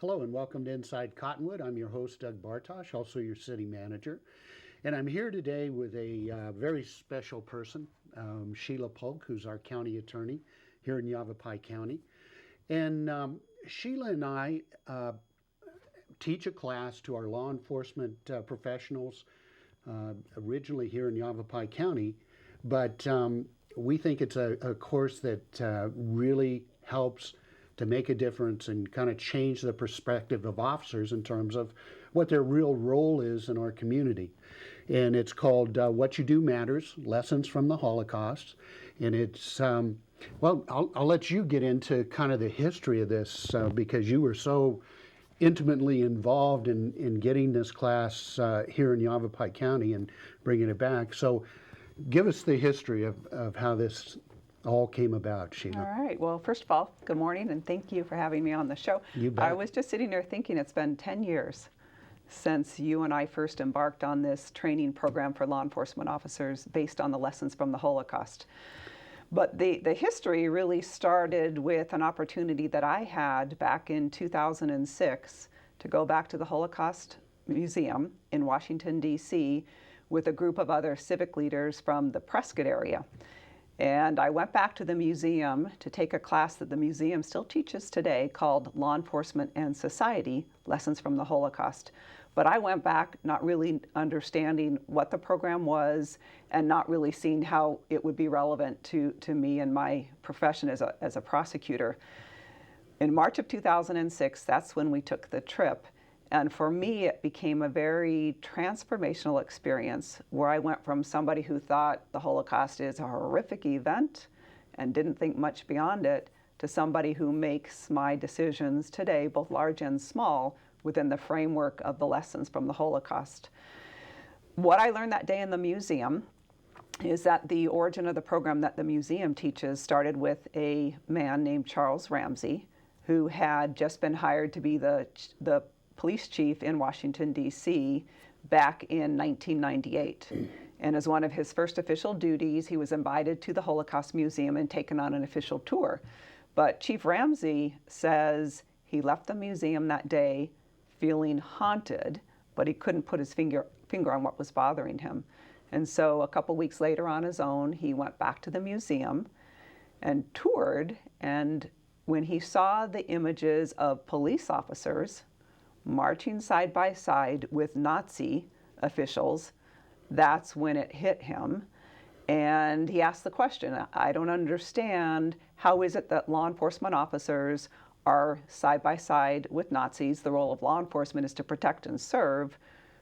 Hello and welcome to Inside Cottonwood. I'm your host, Doug Bartosh, also your city manager. And I'm here today with a very special person, Sheila Polk, who's our county attorney here in Yavapai County. And Sheila and I teach a class to our law enforcement professionals, originally here in Yavapai County. But we think it's a course that really helps to make a difference and kind of change the perspective of officers in terms of what their real role is in our community. And it's called What You Do Matters, Lessons from the Holocaust. And it's, well, I'll let you get into kind of the history of this because you were so intimately involved in getting this class here in Yavapai County and bringing it back. So give us the history of how this all came about, Sheila. All right. Well, first of all, good morning, and thank you for having me on the show. You bet. I was just sitting there thinking it's been 10 years since you and I first embarked on this training program for law enforcement officers based on the lessons from the Holocaust. But the history really started with an opportunity that I had back in 2006 to go back to the Holocaust Museum in Washington, D.C. with a group of other civic leaders from the Prescott area. And I went back to the museum to take a class that the museum still teaches today called Law Enforcement and Society, Lessons from the Holocaust. But I went back not really understanding what the program was and not really seeing how it would be relevant to me and my profession as a prosecutor. In March of 2006, that's when we took the trip. And for me, it became a very transformational experience where I went from somebody who thought the Holocaust is a horrific event and didn't think much beyond it to somebody who makes my decisions today, both large and small, within the framework of the lessons from the Holocaust. What I learned that day in the museum is that the origin of the program that the museum teaches started with a man named Charles Ramsey, who had just been hired to be the police chief in Washington, D.C. back in 1998. And as one of his first official duties, he was invited to the Holocaust Museum and taken on an official tour. But Chief Ramsey says he left the museum that day feeling haunted, but he couldn't put his finger on what was bothering him. And so a couple weeks later on his own, he went back to the museum and toured. And when he saw the images of police officers marching side by side with Nazi officials, that's when it hit him. And he asked the question, I don't understand, how is it that law enforcement officers are side by side with Nazis? The role of law enforcement is to protect and serve.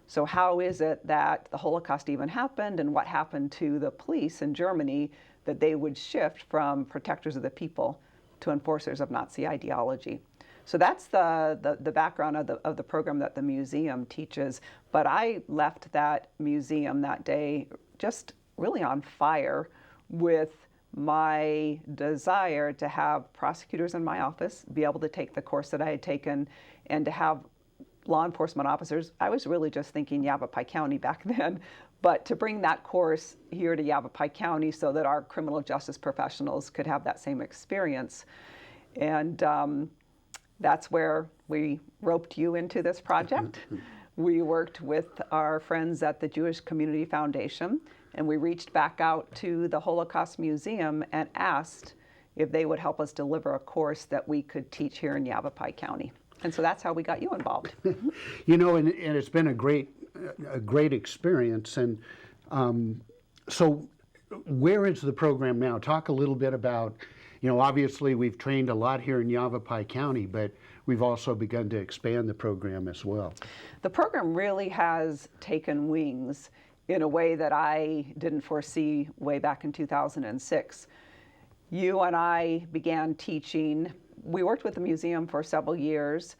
So how is it that the Holocaust even happened, and what happened to the police in Germany that they would shift from protectors of the people to enforcers of Nazi ideology? So that's the background of the program that the museum teaches. But I left that museum that day just really on fire with my desire to have prosecutors in my office be able to take the course that I had taken and to have law enforcement officers. I was really just thinking Yavapai County back then, but to bring that course here to Yavapai County so that our criminal justice professionals could have that same experience. And that's where we roped you into this project. We worked with our friends at the Jewish Community Foundation, and we reached back out to the Holocaust Museum and asked if they would help us deliver a course that we could teach here in Yavapai County. And so that's how we got you involved. You know, and it's been a great experience. And so where is the program now? Talk a little bit about, you know, obviously we've trained a lot here in Yavapai County, but we've also begun to expand the program as well. The program really has taken wings in a way that I didn't foresee way back in 2006. You and I began teaching. We worked with the museum for several years.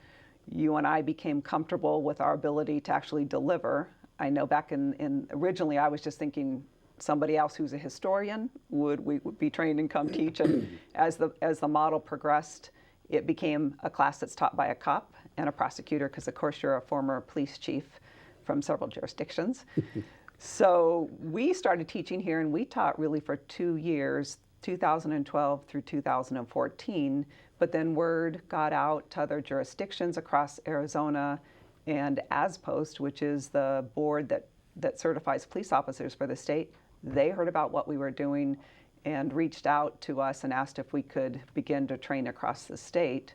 You and I became comfortable with our ability to actually deliver. I know back in originally I was just thinking somebody else who's a historian would be trained and come teach. And as the model progressed, it became a class that's taught by a cop and a prosecutor, because of course you're a former police chief from several jurisdictions. So we started teaching here, and we taught really for 2 years, 2012 through 2014. but then word got out to other jurisdictions across Arizona, and AZPOST, which is the board that certifies police officers for the state, they heard about what we were doing and reached out to us and asked if we could begin to train across the state.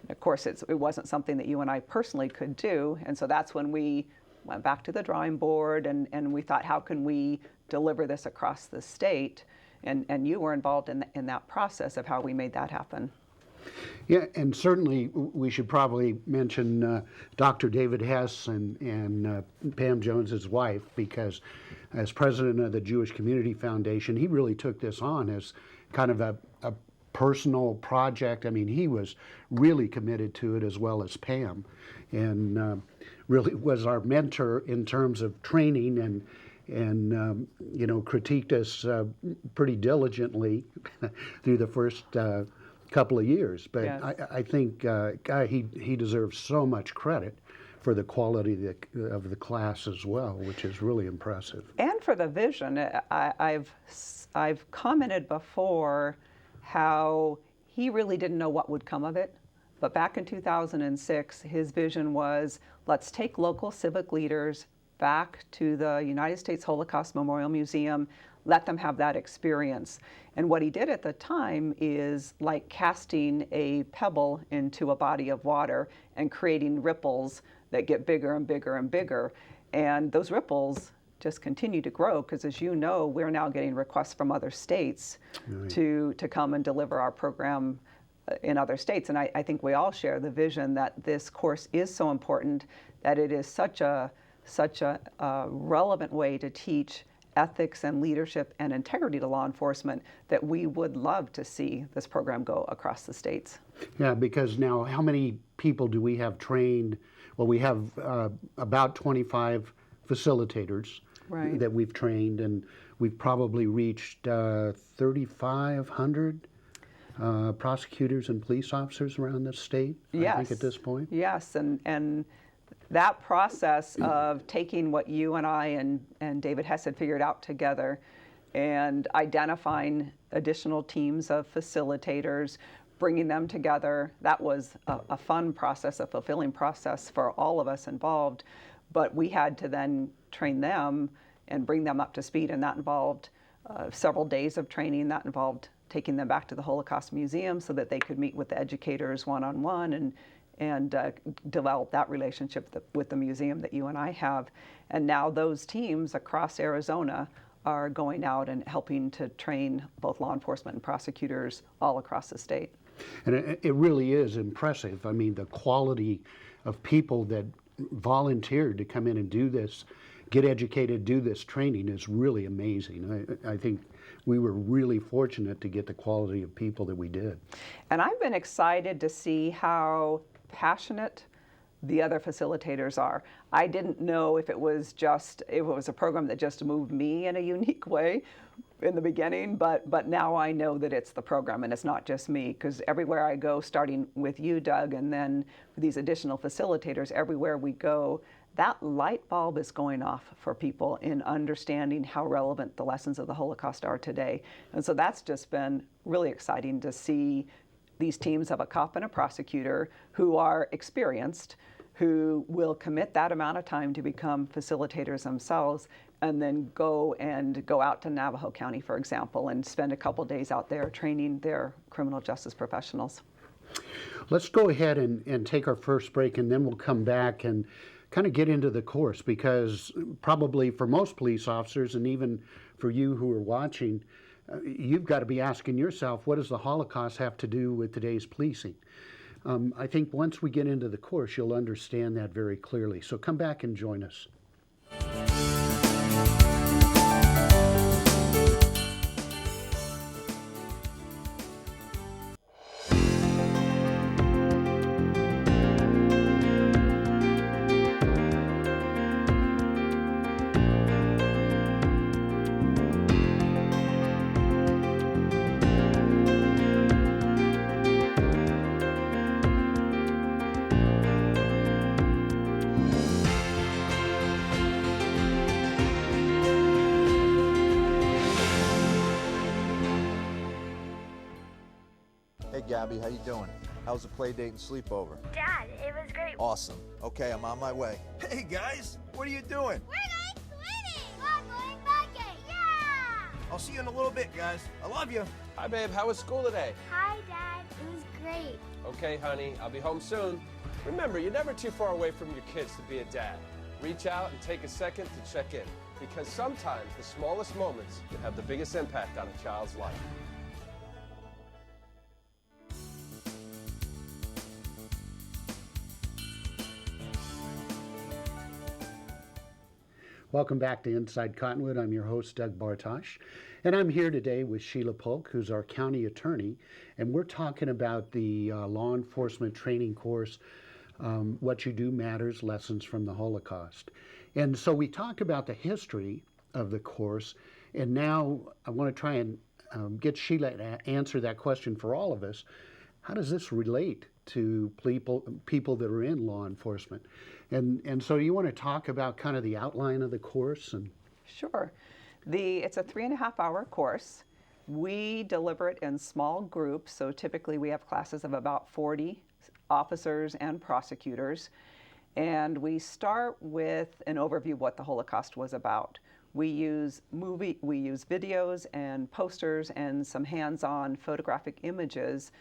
Of course, it wasn't something that you and I personally could do, and so that's when we went back to the drawing board and we thought, how can we deliver this across the state? And you were involved in that process of how we made that happen. Yeah, and certainly we should probably mention Dr. David Hess and Pam Jones, his wife, because as president of the Jewish Community Foundation, he really took this on as kind of a personal project. I mean, he was really committed to it, as well as Pam, and really was our mentor in terms of training and critiqued us pretty diligently through the first couple of years. But Yes. I think he deserves so much credit for the quality of the class as well, which is really impressive. And for the vision. I've commented before how he really didn't know what would come of it. But back in 2006, his vision was, let's take local civic leaders back to the United States Holocaust Memorial Museum, let them have that experience. And what he did at the time is like casting a pebble into a body of water and creating ripples that get bigger and bigger and bigger. And those ripples just continue to grow because, as you know, we're now getting requests from other states Right. to come and deliver our program in other states. And I think we all share the vision that this course is so important, that it is such a relevant way to teach ethics and leadership and integrity to law enforcement, that we would love to see this program go across the states. Yeah, because now how many people do we have trained? Well, we have about 25 facilitators Right. that we've trained, and we've probably reached 3,500 prosecutors and police officers around the state, I think, at this point. Yes, and that process of taking what you and I and David Hess had figured out together and identifying additional teams of facilitators, bringing them together, that was a fun process, a fulfilling process for all of us involved. But we had to then train them and bring them up to speed, and that involved several days of training. That involved taking them back to the Holocaust Museum so that they could meet with the educators one-on-one and develop that relationship with the museum that you and I have. And now those teams across Arizona are going out and helping to train both law enforcement and prosecutors all across the state. And it really is impressive. I mean, the quality of people that volunteered to come in and do this, get educated, do this training is really amazing. I think we were really fortunate to get the quality of people that we did. And I've been excited to see how passionate the other facilitators are. I didn't know if it was a program that just moved me in a unique way in the beginning, but now I know that it's the program and it's not just me, because everywhere I go, starting with you, Doug, and then these additional facilitators, everywhere we go, that light bulb is going off for people in understanding how relevant the lessons of the Holocaust are today. And so that's just been really exciting to see these teams of a cop and a prosecutor who are experienced, who will commit that amount of time to become facilitators themselves, and then go out to Navajo County, for example, and spend a couple days out there training their criminal justice professionals. Let's go ahead and take our first break, and then we'll come back and kind of get into the course, because probably for most police officers, and even for you who are watching, you've got to be asking yourself, what does the Holocaust have to do with today's policing? I think once we get into the course, you'll understand that very clearly. So come back and join us. Gabby, how you doing? How's the play date and sleepover? Dad, it was great. Awesome. Okay, I'm on my way. Hey guys, what are you doing? We're going swimming. We're going biking. Yeah! I'll see you in a little bit, guys. I love you. Hi, babe. How was school today? Hi, Dad. It was great. Okay, honey. I'll be home soon. Remember, you're never too far away from your kids to be a dad. Reach out and take a second to check in, because sometimes the smallest moments can have the biggest impact on a child's life. Welcome back to Inside Cottonwood. I'm your host, Doug Bartosh, and I'm here today with Sheila Polk, who's our county attorney, and we're talking about the law enforcement training course, What You Do Matters, Lessons from the Holocaust. And so we talked about the history of the course, and now I want to try and get Sheila to answer that question for all of us. How does this relate to people that are in law enforcement? And so you want to talk about kind of the outline of the course? And Sure. It's a 3.5-hour course. We deliver it in small groups, so typically we have classes of about 40 officers and prosecutors. And we start with an overview of what the Holocaust was about. We use videos and posters and some hands-on photographic images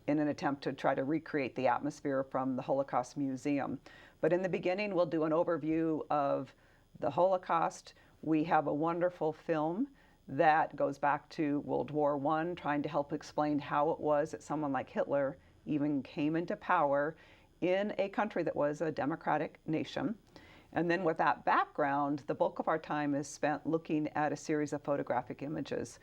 in an attempt to try to recreate the atmosphere from the Holocaust Museum. But in the beginning, we'll do an overview of the Holocaust. We have a wonderful film that goes back to World War I, trying to help explain how it was that someone like Hitler even came into power in a country that was a democratic nation. And then with that background, the bulk of our time is spent looking at a series of photographic images.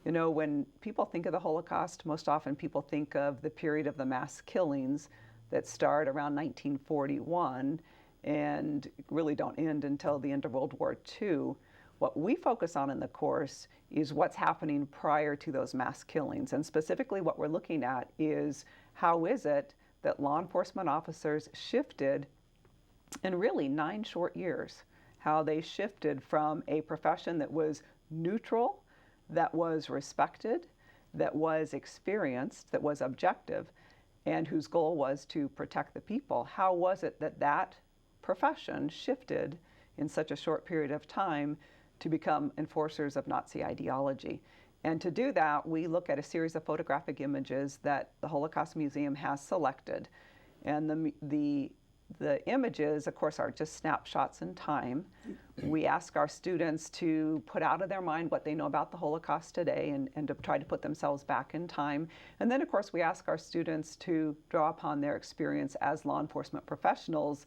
You know, when people think of the Holocaust, most often people think of the period of the mass killings that start around 1941 and really don't end until the end of World War II. What we focus on in the course is what's happening prior to those mass killings. And specifically what we're looking at is how is it that law enforcement officers shifted in really 9 short years, how they shifted from a profession that was neutral, that was respected, that was experienced, that was objective, and whose goal was to protect the people. How was it that that profession shifted in such a short period of time to become enforcers of Nazi ideology? And to do that, we look at a series of photographic images that the Holocaust Museum has selected. And the images, of course, are just snapshots in time. We ask our students to put out of their mind what they know about the Holocaust today and to try to put themselves back in time. And then, of course, we ask our students to draw upon their experience as law enforcement professionals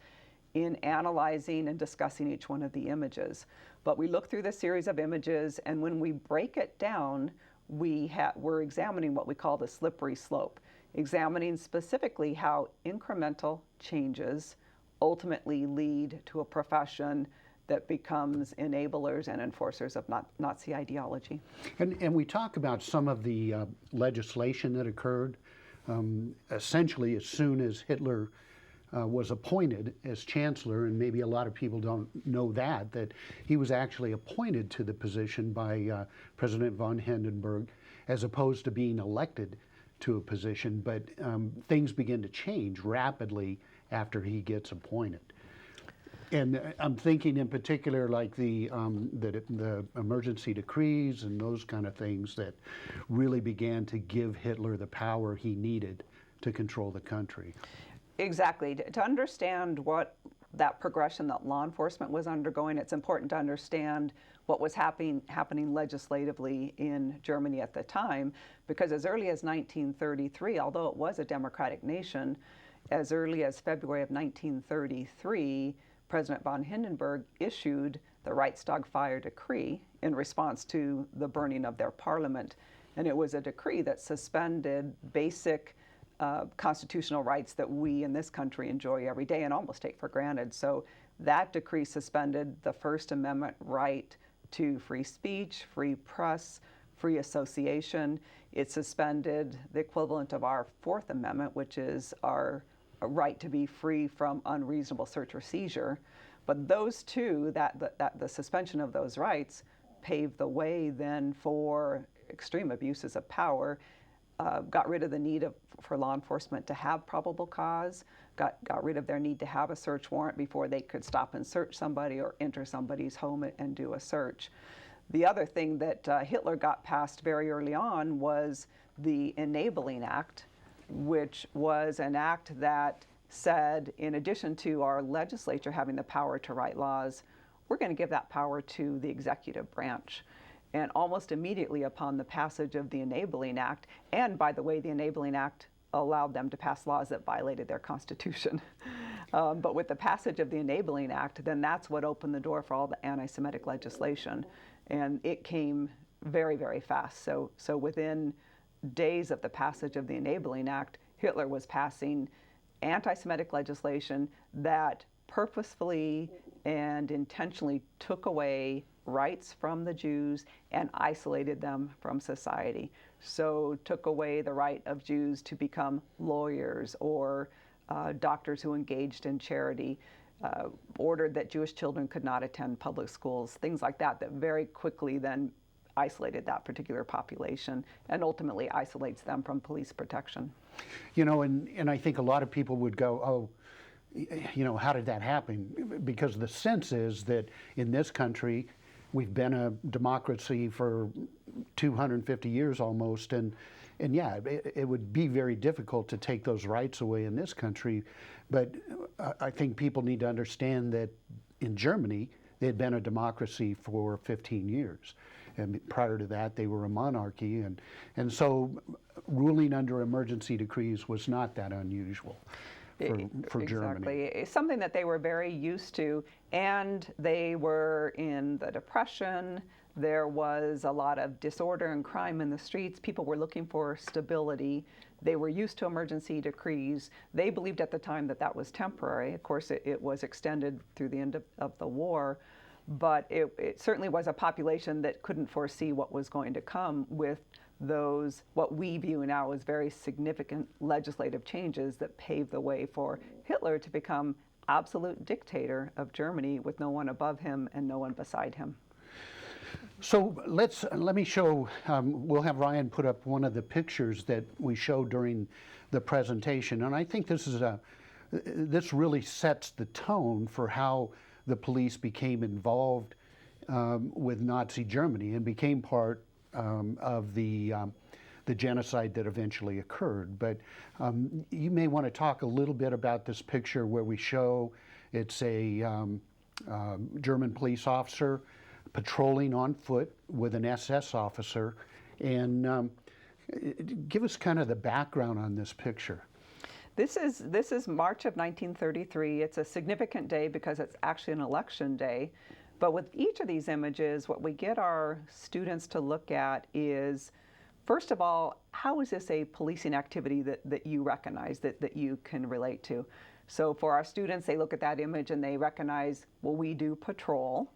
in analyzing and discussing each one of the images. But we look through the series of images, and when we break it down, we're examining what we call the slippery slope, examining specifically how incremental changes ultimately lead to a profession that becomes enablers and enforcers of Nazi ideology. And we talk about some of the legislation that occurred essentially as soon as Hitler was appointed as chancellor, and maybe a lot of people don't know that he was actually appointed to the position by President von Hindenburg as opposed to being elected to a position, but things begin to change rapidly after he gets appointed. And I'm thinking in particular like the emergency decrees and those kind of things that really began to give Hitler the power he needed to control the country. Exactly. To understand what that progression that law enforcement was undergoing, it's important to understand what was happening legislatively in Germany at the time, because as early as 1933, although it was a democratic nation, as early as February of 1933, President von Hindenburg issued the Reichstag fire decree in response to the burning of their parliament. And it was a decree that suspended basic constitutional rights that we in this country enjoy every day and almost take for granted. So that decree suspended the First Amendment right to free speech, free press, free association. It suspended the equivalent of our Fourth Amendment, which is our right to be free from unreasonable search or seizure. But those two, the suspension of those rights paved the way then for extreme abuses of power. got rid of the need for law enforcement to have probable cause, got rid of their need to have a search warrant before they could stop and search somebody or enter somebody's home and do a search. The other thing that Hitler got passed very early on was the Enabling Act, which was an act that said, in addition to our legislature having the power to write laws, we're going to give that power to the executive branch. And almost immediately upon the passage of the Enabling Act, and by the way, the Enabling Act allowed them to pass laws that violated their Constitution. But with the passage of the Enabling Act, then that's what opened the door for all the anti-Semitic legislation. And it came very, very fast. So within days of the passage of the Enabling Act, Hitler was passing anti-Semitic legislation that purposefully and intentionally took away rights from the Jews and isolated them from society. So took away the right of Jews to become lawyers or doctors who engaged in charity, ordered that Jewish children could not attend public schools, things like that, that very quickly then isolated that particular population and ultimately isolates them from police protection. You know, and I think a lot of people would go, oh, you know, how did that happen? Because the sense is that in this country, we've been a democracy for 250 years almost, and yeah, it would be very difficult to take those rights away in this country. But I think people need to understand that in Germany, they had been a democracy for 15 years. And prior to that, they were a monarchy. And so ruling under emergency decrees was not that unusual for Germany. Exactly. It's something that they were very used to. And they were in the Depression. There was a lot of disorder and crime in the streets. People were looking for stability. They were used to emergency decrees. They believed at the time that that was temporary. Of course, it was extended through the end of the war. But it certainly was a population that couldn't foresee what was going to come with those, what we view now as very significant legislative changes that paved the way for Hitler to become absolute dictator of Germany with no one above him and no one beside him. So let me show, we'll have Ryan put up one of the pictures that we showed during the presentation. And I think this really sets the tone for how the police became involved with Nazi Germany and became part of the genocide that eventually occurred. But you may want to talk a little bit about this picture where we show it's a German police officer patrolling on foot with an SS officer. And give us kind of the background on this picture. This is March of 1933. It's a significant day because it's actually an election day. But with each of these images, what we get our students to look at is, first of all, how is this a policing activity that you recognize, that you can relate to? So for our students, they look at that image and they recognize, well, we do patrol.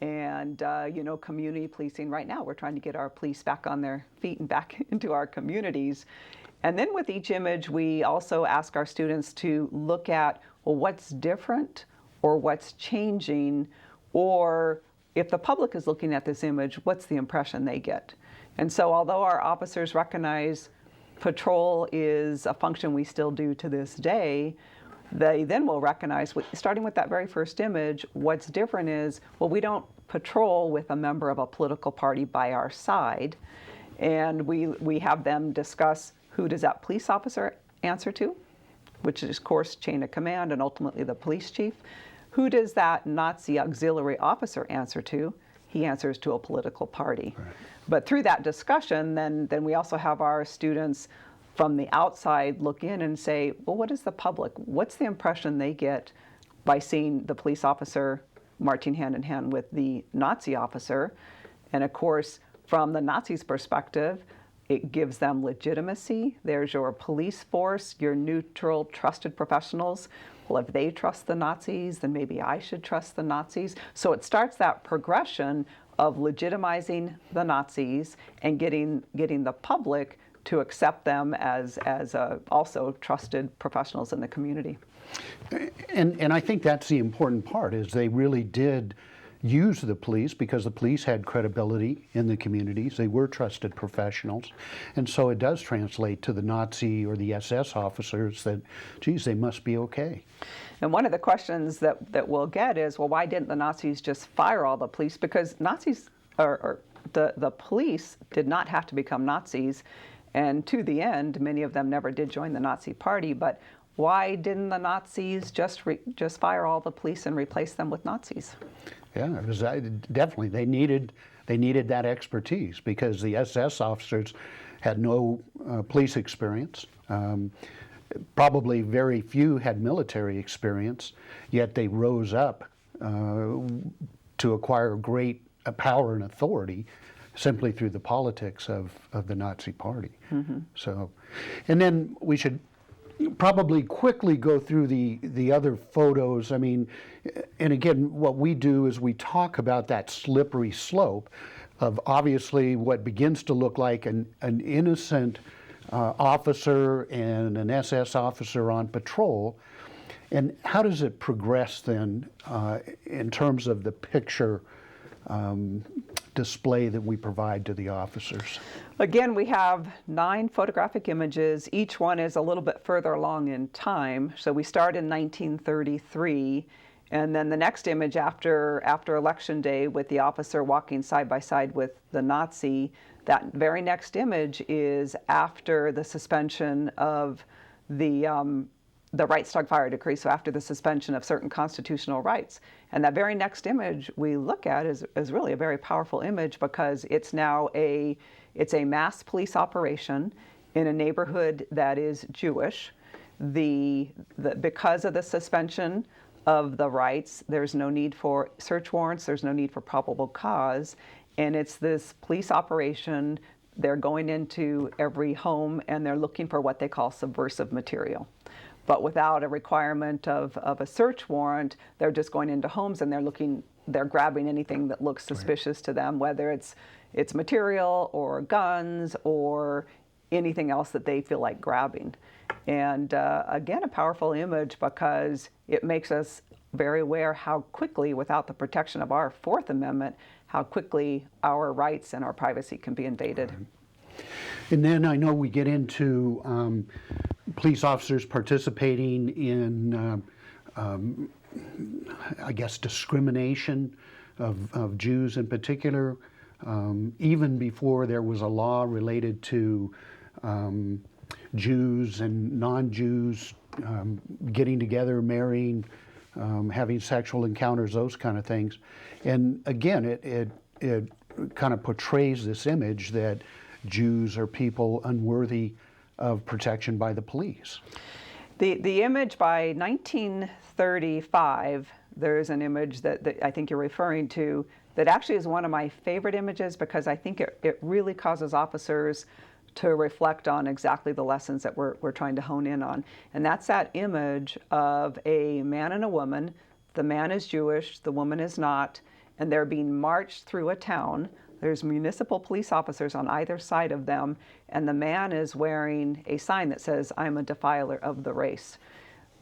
And, you know, community policing right now, we're trying to get our police back on their feet and back into our communities. And then with each image, we also ask our students to look at, well, what's different or what's changing, or if the public is looking at this image, what's the impression they get? And so although our officers recognize patrol is a function we still do to this day, they then will recognize, starting with that very first image, what's different is, well, we don't patrol with a member of a political party by our side, and we have them discuss who does that police officer answer to, which is, of course, chain of command and ultimately the police chief. Who does that Nazi auxiliary officer answer to? He answers to a political party. Right. But through that discussion, then we also have our students from the outside look in and say, well, what is the public? What's the impression they get by seeing the police officer marching hand in hand with the Nazi officer? And of course, from the Nazis' perspective, it gives them legitimacy. There's your police force, your neutral, trusted professionals. Well, if they trust the Nazis, then maybe I should trust the Nazis. So it starts that progression of legitimizing the Nazis and getting the public to accept them as also trusted professionals in the community. And I think that's the important part, is they really did use the police because the police had credibility in the communities. They were trusted professionals. And so it does translate to the Nazi or the SS officers that, geez, they must be okay. And one of the questions that we'll get is, well, why didn't the Nazis just fire all the police? Because Nazis, or the police did not have to become Nazis. And to the end, many of them never did join the Nazi Party. But why didn't the Nazis just fire all the police and replace them with Nazis? Yeah, it was, definitely. They needed that expertise because the SS officers had no police experience. Probably very few had military experience, yet they rose up to acquire great power and authority simply through the politics of the Nazi Party. So, and then we should probably quickly go through the other photos. I mean, and again, what we do is we talk about that slippery slope of obviously what begins to look like an innocent officer and an SS officer on patrol, and how does it progress then in terms of the picture display that we provide to the officers? Again, we have 9 photographic images. Each one is a little bit further along in time. So we start in 1933, and then the next image after Election Day with the officer walking side by side with the Nazi. That very next image is after the suspension of the Reichstag fire decree, so after the suspension of certain constitutional rights. And that very next image we look at is really a very powerful image because it's now a mass police operation in a neighborhood that is Jewish. Because of the suspension of the rights, there's no need for search warrants, there's no need for probable cause, and it's this police operation. They're going into every home and they're looking for what they call subversive material. But without a requirement of a search warrant, they're just going into homes and they're grabbing anything that looks suspicious to them, whether it's material or guns or anything else that they feel like grabbing. And again, a powerful image because it makes us very aware how quickly, without the protection of our Fourth Amendment, how quickly our rights and our privacy can be invaded. Right. And then I know we get into police officers participating in, I guess, discrimination of Jews in particular, even before there was a law related to Jews and non-Jews getting together, marrying, having sexual encounters, those kind of things. And again, it kind of portrays this image that Jews are people unworthy of protection by the police. The image by 1935, there's an image that I think you're referring to that actually is one of my favorite images because I think it really causes officers to reflect on exactly the lessons that we're trying to hone in on. And that's that image of a man and a woman. The man is Jewish, the woman is not, and they're being marched through a town. There's municipal police officers on either side of them, and the man is wearing a sign that says, "I'm a defiler of the race."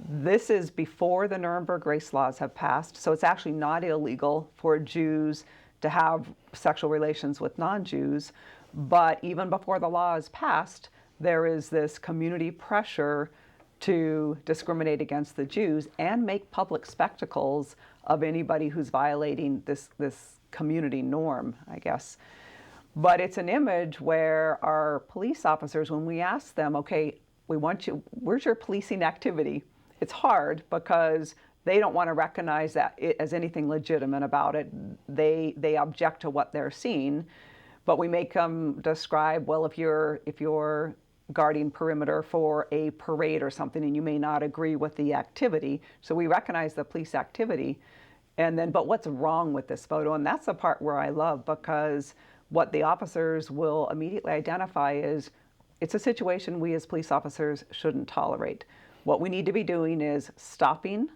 This is before the Nuremberg race laws have passed, so it's actually not illegal for Jews to have sexual relations with non-Jews. But even before the law is passed, there is this community pressure to discriminate against the Jews and make public spectacles of anybody who's violating this community norm, I guess. But it's an image where our police officers, when we ask them, okay, where's your policing activity? It's hard because they don't want to recognize that as anything legitimate about it. They object to what they're seeing. But we make them describe, well, if you're guarding perimeter for a parade or something and you may not agree with the activity, so we recognize the police activity. And then, but what's wrong with this photo? And that's the part where I love, because what the officers will immediately identify is it's a situation we as police officers shouldn't tolerate. What we need to be doing is stopping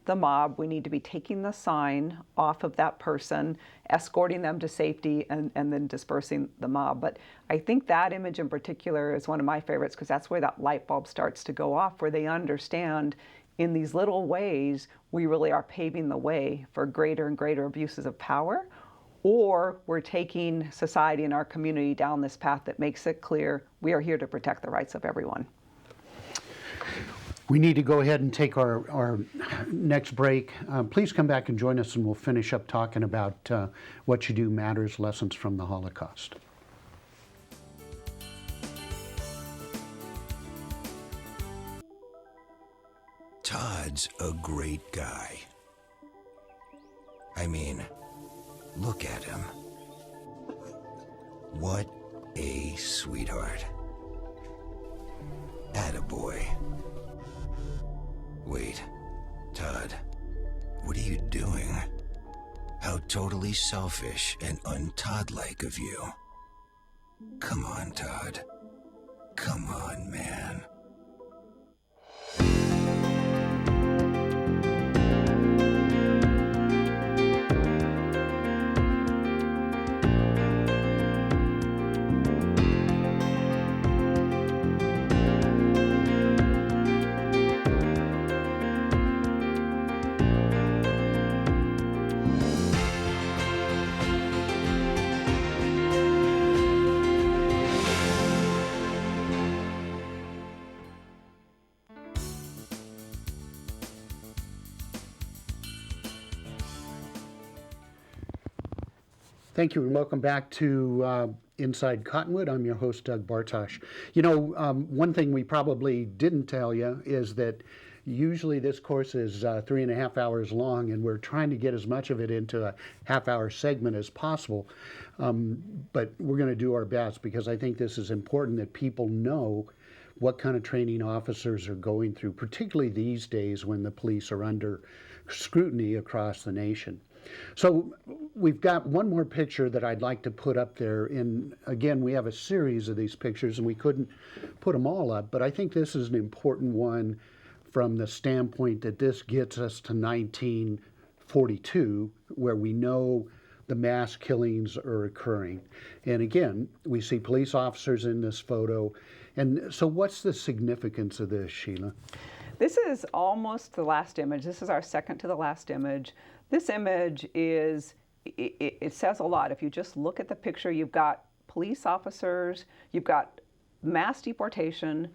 the mob. We need to be taking the sign off of that person, escorting them to safety, and then dispersing the mob. But I think that image in particular is one of my favorites because that's where that light bulb starts to go off, where they understand in these little ways, we really are paving the way for greater and greater abuses of power, or we're taking society and our community down this path that makes it clear we are here to protect the rights of everyone. We need to go ahead and take our next break. Please come back and join us, and we'll finish up talking about What You Do Matters, Lessons from the Holocaust. Todd's a great guy. I mean, look at him. What a sweetheart. Attaboy. Wait, Todd, what are you doing? How totally selfish and un-Todd-like of you. Come on, Todd. Come on, man. Thank you, and welcome back to Inside Cottonwood. I'm your host, Doug Bartosh. You know, one thing we probably didn't tell you is that usually this course is 3.5 hours long, and we're trying to get as much of it into a half-hour segment as possible. But we're going to do our best, because I think this is important that people know what kind of training officers are going through, particularly these days when the police are under scrutiny across the nation. So we've got one more picture that I'd like to put up there. And again, we have a series of these pictures, and we couldn't put them all up, but I think this is an important one from the standpoint that this gets us to 1942, where we know the mass killings are occurring. And again, we see police officers in this photo. And so what's the significance of this, Sheila? This is almost the last image. This is our second to the last image. This image it says a lot. If you just look at the picture, you've got police officers, you've got mass deportation,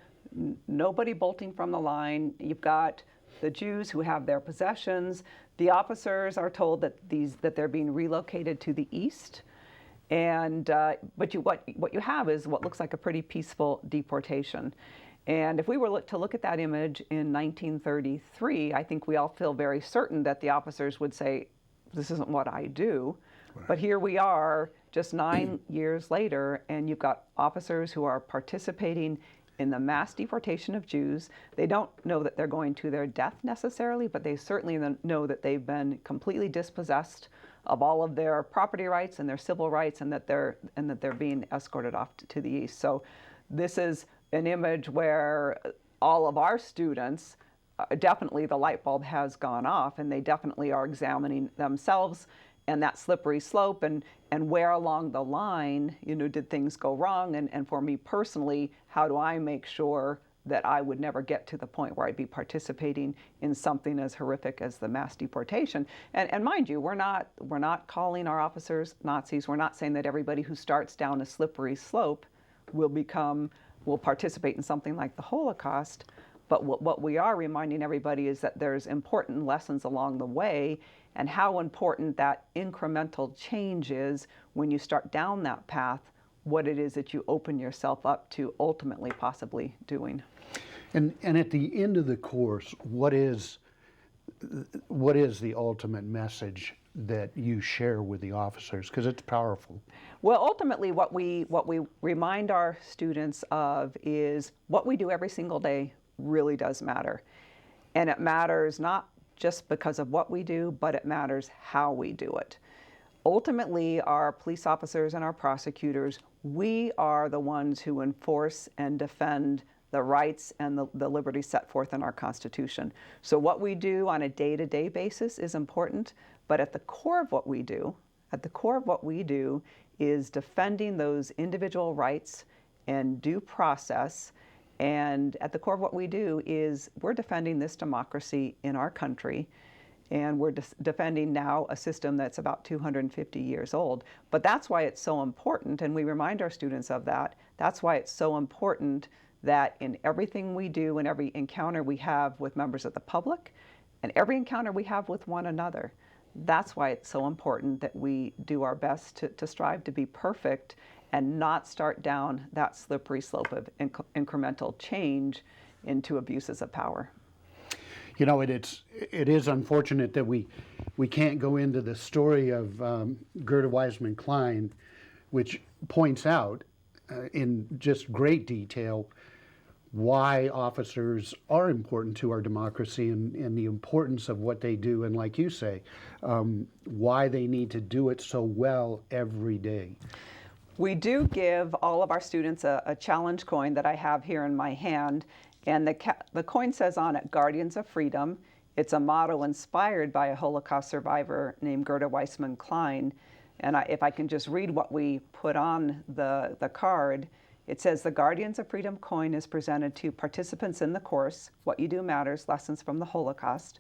nobody bolting from the line, you've got the Jews who have their possessions. The officers are told that they're being relocated to the east. And but what you have is what looks like a pretty peaceful deportation. And if we were to look at that image in 1933, I think we all feel very certain that the officers would say, this isn't what I do. Right. But here we are just 9 years later, and you've got officers who are participating in the mass deportation of Jews. They don't know that they're going to their death necessarily, but they certainly know that they've been completely dispossessed of all of their property rights and their civil rights, and that they're being escorted off to the east. So this is an image where all of our students, definitely the light bulb has gone off, and they definitely are examining themselves and that slippery slope, and where along the line, did things go wrong? And for me personally, how do I make sure that I would never get to the point where I'd be participating in something as horrific as the mass deportation? And mind you, we're not calling our officers Nazis. We're not saying that everybody who starts down a slippery slope will participate in something like the Holocaust. But what we are reminding everybody is that there's important lessons along the way, and how important that incremental change is when you start down that path, what it is that you open yourself up to ultimately possibly doing. And at the end of the course, what is the ultimate message that you share with the officers? Because it's powerful. Well, ultimately what we remind our students of is what we do every single day really does matter. And it matters not just because of what we do, but it matters how we do it. Ultimately, our police officers and our prosecutors, we are the ones who enforce and defend the rights and the liberties set forth in our Constitution. So what we do on a day-to-day basis is important, but at the core of what we do, is defending those individual rights and due process, And at the core of what we do is we're defending this democracy in our country, and we're defending now a system that's about 250 years old. But that's why it's so important, and we remind our students of that. That's why it's so important that in everything we do and every encounter we have with members of the public and every encounter we have with one another, that's why it's so important that we do our best to strive to be perfect and not start down that slippery slope of incremental change into abuses of power. You know, it is unfortunate that we can't go into the story of Gerda Weissman Klein, which points out in just great detail why officers are important to our democracy and the importance of what they do, and like you say, why they need to do it so well every day. We do give all of our students a challenge coin that I have here in my hand, and the coin says on it, Guardians of Freedom. It's a motto inspired by a Holocaust survivor named Gerda Weissman Klein. And if I can just read what we put on the card, it says, the Guardians of Freedom coin is presented to participants in the course, What You Do Matters, Lessons from the Holocaust.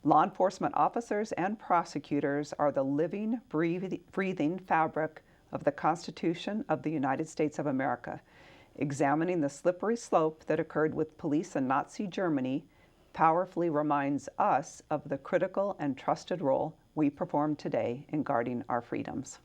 Law enforcement officers and prosecutors are the living, breathing fabric of the Constitution of the United States of America. Examining the slippery slope that occurred with police in Nazi Germany powerfully reminds us of the critical and trusted role we perform today in guarding our freedoms.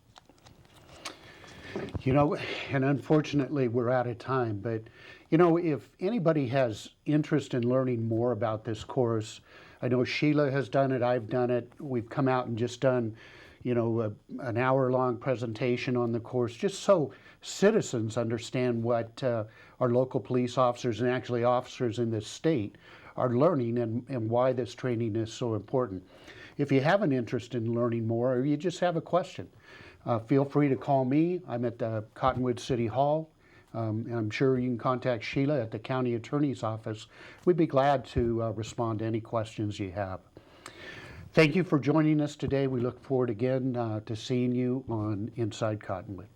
You know, and unfortunately we're out of time, but you know, if anybody has interest in learning more about this course, I know Sheila has done it, I've done it, we've come out and just done, you know, an hour-long presentation on the course, just so citizens understand what our local police officers and actually officers in this state are learning and why this training is so important. If you have an interest in learning more or you just have a question, feel free to call me. I'm at the Cottonwood City Hall. And I'm sure you can contact Sheila at the County Attorney's Office. We'd be glad to respond to any questions you have. Thank you for joining us today. We look forward again to seeing you on Inside Cottonwood.